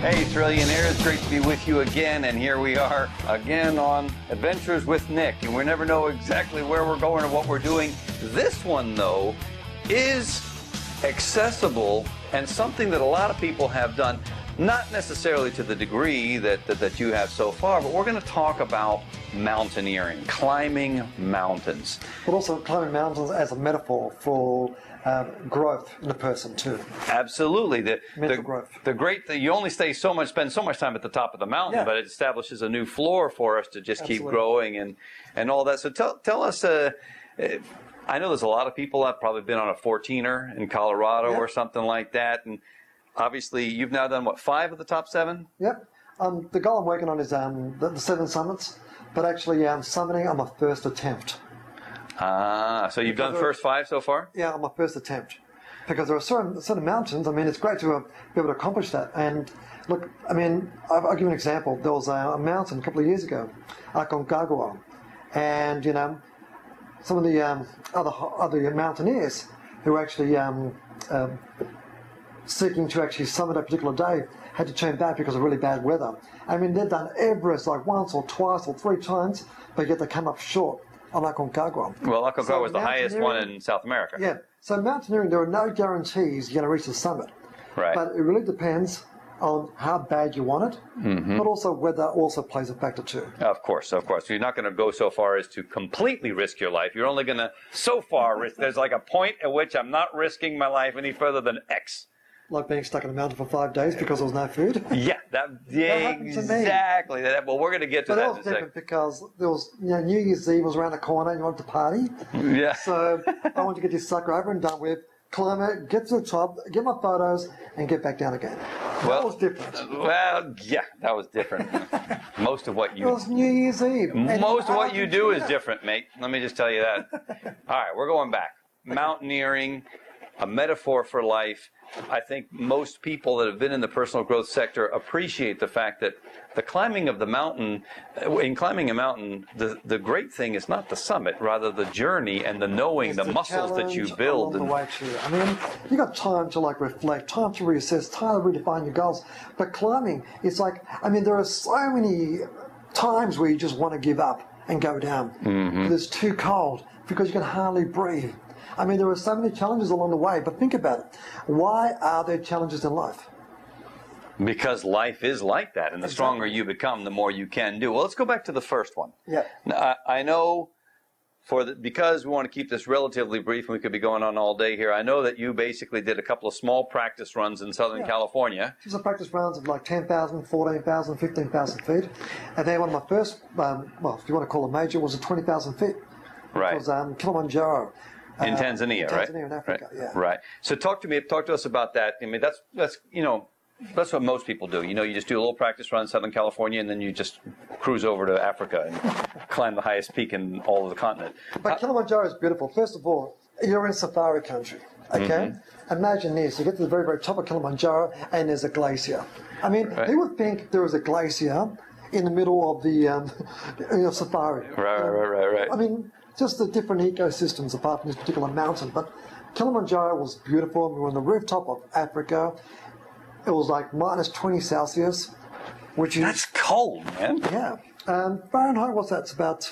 Hey, Trillionaires, great to be with you again, and here we are again on Adventures with Nick, and we never know exactly where we're going or what we're doing. This one, though, is accessible and something that a lot of people have done, not necessarily to the degree that you have so far, but we're going to talk about mountaineering, climbing mountains. But also climbing mountains as a metaphor for growth in a person too. Absolutely. Mental growth. The great thing, you only spend so much time at the top of the mountain, but it establishes a new floor for us to just keep growing and all that. So tell us, I know there's a lot of people that have probably been on a 14er in Colorado or something like that, and obviously you've now done, what, 5 of the top 7? Yep. The goal I'm working on is the 7 summits, but actually summiting on my first attempt. So you've done the first 5 so far? Yeah, on my first attempt. Because there are certain mountains, I mean, it's great to be able to accomplish that. And look, I mean, I'll give you an example. There was a mountain a couple of years ago, Aconcagua, and, you know, some of the other mountaineers who were actually seeking to actually summit a particular day had to turn back because of really bad weather. I mean, they've done Everest like once or twice or 3 times, but yet they come up short on Aconcagua. Well, Aconcagua was the highest one in South America. Yeah. So mountaineering, there are no guarantees you're going to reach the summit. Right. But it really depends on how bad you want it, but also weather also plays a factor too. Of course, of course. You're not going to go so far as to completely risk your life. You're only going to so far risk. There's like a point at which I'm not risking my life any further than X. Like being stuck in a mountain for 5 days because there was no food. Yeah, exactly. Well, we're going to get to that in a second. But that was different because there was, you know, New Year's Eve was around the corner and you wanted to party. Yeah. So I wanted to get this sucker over and done with, climb it, get to the top, get my photos, and get back down again. That was different. Well, yeah, that was different. Most of what you... It was New Year's Eve. Most of what you do is different, mate. Let me just tell you that. All right, we're going back. Mountaineering, a metaphor for life. I think most people that have been in the personal growth sector appreciate the fact that the climbing of the mountain, in climbing a mountain, the great thing is not the summit, rather the journey and the knowing, the muscles that you build. Along the way too. I mean, you got time to like reflect, time to reassess, time to redefine your goals. But climbing, it's like, I mean, there are so many times where you just want to give up and go down. It's too cold because you can hardly breathe. I mean, there are so many challenges along the way, but think about it. Why are there challenges in life? Because life is like that, and the stronger you become, the more you can do. Well, let's go back to the first one. Yeah. Now, I know, because we want to keep this relatively brief, and we could be going on all day here, I know that you basically did a couple of small practice runs in Southern California. These are practice runs of like 10,000, 14,000, 15,000 feet. And then one of my first, well, if you want to call it major, was a 20,000 feet. Right. It was Kilimanjaro. In Tanzania, right? Tanzania, in Africa, right. Right. So talk to us about that. I mean, that's you know, that's what most people do. You know, you just do a little practice run in Southern California, and then you just cruise over to Africa and climb the highest peak in all of the continent. But Kilimanjaro is beautiful. First of all, you're in safari country, okay? Imagine this. You get to the very, very top of Kilimanjaro, and there's a glacier. I mean, who would think there was a glacier in the middle of the safari? Right. I mean, just the different ecosystems apart from this particular mountain. But Kilimanjaro was beautiful. We were on the rooftop of Africa. It was like minus 20 Celsius, which is... That's cold, man. Yeah. Fahrenheit, what's that? It's about...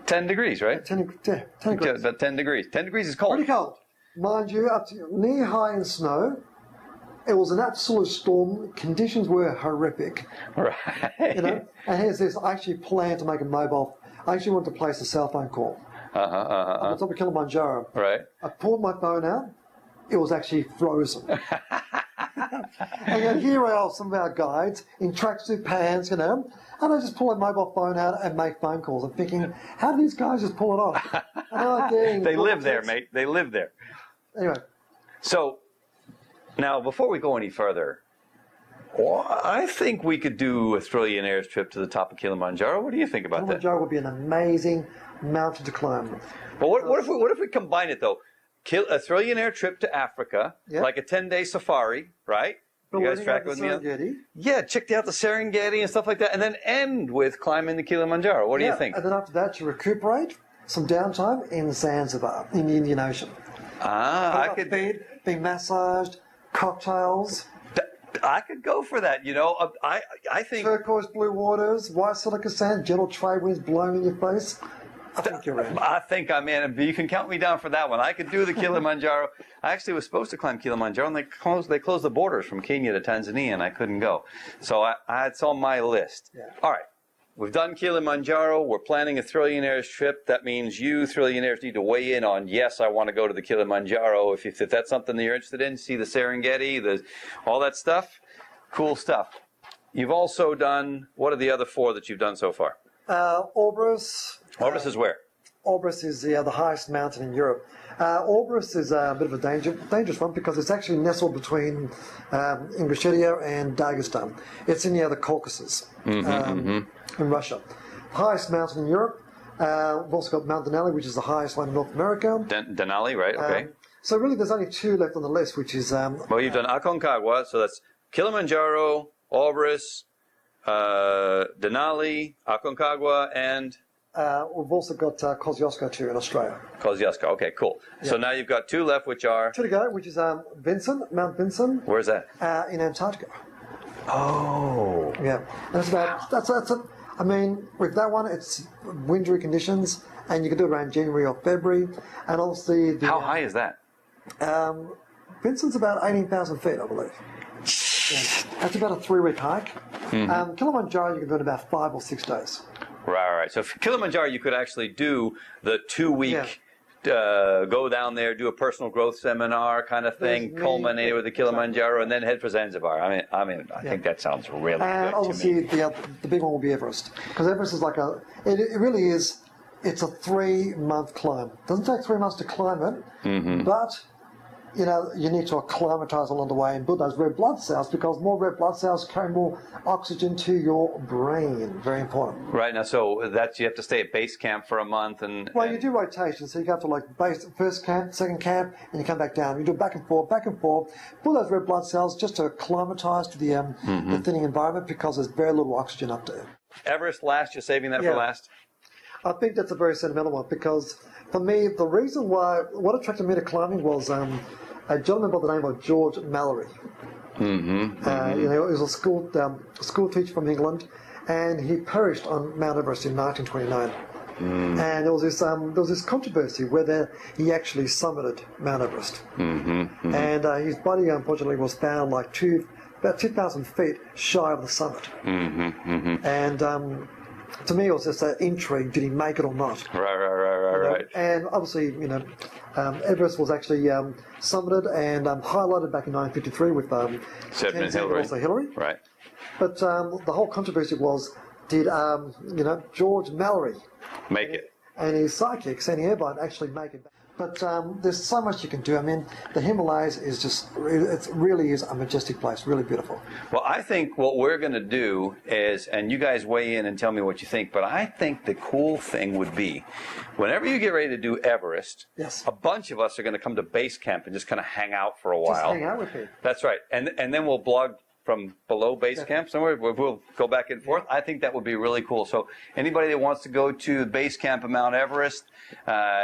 10 degrees, right? 10 degrees. About 10 degrees. 10 degrees is cold. Pretty cold. Mind you, up to knee-high in snow. It was an absolute storm. Conditions were horrific. Right. You know? And here's this. I actually planned to make a mobile... I actually wanted to place a cell phone call. On the top of Kilimanjaro. Right. I pulled my phone out. It was actually frozen. And yet here are some of our guides in tracksuit pants, you know, and I just pull a mobile phone out and make phone calls. I'm thinking, how do these guys just pull it off? They live there, mate. They live there. Anyway. So, now, before we go any further, I think we could do a Trillionaire's trip to the top of Kilimanjaro. What do you think about that? Kilimanjaro would be an amazing mountain to climb. Well, what if we combine it, though? A Trillionaire trip to Africa, like a 10-day safari, right? You guys track with me? Yeah, check out the Serengeti and stuff like that, and then end with climbing the Kilimanjaro. What do you think? And then after that, you recuperate, some downtime in Zanzibar, in the Indian Ocean. I could being massaged, cocktails. I could go for that. I think Turquoise blue waters, white silica sand, gentle trade winds blowing in your face. I think you're in. I think I'm in. You can count me down for that one. I could do the Kilimanjaro. I actually was supposed to climb Kilimanjaro, and they closed the borders from Kenya to Tanzania, and I couldn't go. So it's on my list. Yeah. All right. We've done Kilimanjaro. We're planning a Thrillionaires trip. That means you Thrillionaires need to weigh in on, yes, I want to go to the Kilimanjaro. If that's something that you're interested in, see the Serengeti, all that stuff. Cool stuff. You've also done, what are the other 4 that you've done so far? Elbrus. Elbrus is where? Elbrus is the highest mountain in Europe. Elbrus is a bit of a dangerous one because it's actually nestled between Ingushetia and Dagestan. It's in the Caucasus in Russia. Highest mountain in Europe. We've also got Mount Denali, which is the highest one in North America. Denali, right? Okay. So really there's only 2 left on the list, which is... well, you've done Aconcagua, so that's Kilimanjaro, Elbrus, Denali, Aconcagua, and... we've also got Kosciuszko too in Australia. Kosciuszko, okay, cool. Yeah. So now you've got 2 left, which are... 2 to go, which is Mount Vinson. Where's that? In Antarctica. Oh. Yeah, and it's about, that's I mean, with that one, it's wintry conditions, and you can do it around January or February, and obviously... How high is that? Vincent's about 18,000 feet, I believe. Yeah. That's about a 3-week hike. Kilimanjaro, you can do it in about 5 or 6 days. Right. So for Kilimanjaro, you could actually do the 2-week, go down there, do a personal growth seminar kind of thing, culminate with the Kilimanjaro, and then head for Zanzibar. I think that sounds really good obviously, to me. the big one will be Everest, because Everest is like it really is. It's a 3-month climb. It doesn't take 3 months to climb it, but you need to acclimatise along the way and build those red blood cells, because more red blood cells carry more oxygen to your brain. Very important. Right, now, so you have to stay at base camp for a month Well, you do rotation, so you go to first camp, second camp, and you come back down. You do back and forth, build those red blood cells just to acclimatise to the thinning environment, because there's very little oxygen up there. Everest last, you're saving that for last? I think that's a very sentimental one, because for me, the reason what attracted me to climbing was a gentleman by the name of George Mallory. He was a school teacher from England, and he perished on Mount Everest in 1929. And there was this controversy whether he actually summited Mount Everest. And his body, unfortunately, was found about 2,000 feet shy of the summit. And to me, it was just an intrigue: did he make it or not? Right. And obviously, Everest was actually summited and highlighted back in 1953 with Sedgman and Hillary. Also Hillary. Right. But the whole controversy was, did George Mallory make it? And his sidekick, Sandy Airborne, actually make it back. But there's so much you can do. I mean, the Himalayas is it really is a majestic place, really beautiful. Well, I think what we're going to do is, and you guys weigh in and tell me what you think, but I think the cool thing would be, whenever you get ready to do Everest, a bunch of us are going to come to base camp and just kind of hang out for a while. Just hang out with me. That's right. And then we'll blog from below base camp somewhere. We'll go back and forth. I think that would be really cool. So anybody that wants to go to the base camp of Mount Everest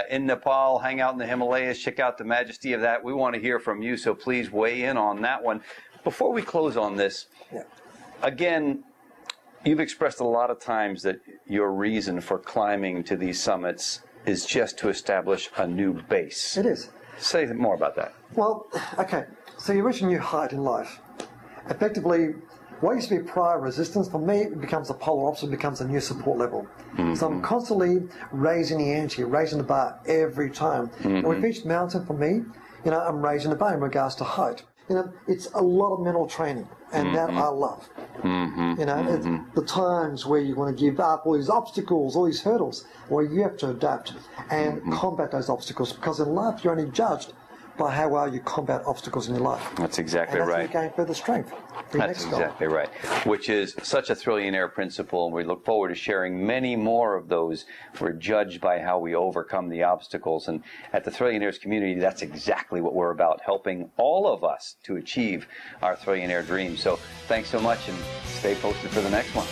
in Nepal, hang out in the Himalayas, check out the majesty of that, we want to hear from you. So please weigh in on that one. Before we close on this, again, you've expressed a lot of times that your reason for climbing to these summits is just to establish a new base. It is. Say more about that. Well, okay. So you reach a new height in life. Effectively, what used to be prior resistance, for me, it becomes a polar opposite, becomes a new support level. So I'm constantly raising the ante, raising the bar every time. And with each mountain, for me, I'm raising the bar in regards to height. It's a lot of mental training, and that I love. It's the times where you want to give up all these obstacles, all these hurdles, where you have to adapt and combat those obstacles, because in life you're only judged by how well you combat obstacles in your life. That's exactly and that's right. You gain further strength. That's exactly right. Which is such a Thrillionaire principle, and we look forward to sharing many more of those. We're judged by how we overcome the obstacles, and at the Thrillionaires community, that's exactly what we're about, helping all of us to achieve our Thrillionaire dreams. So thanks so much, and stay posted for the next one.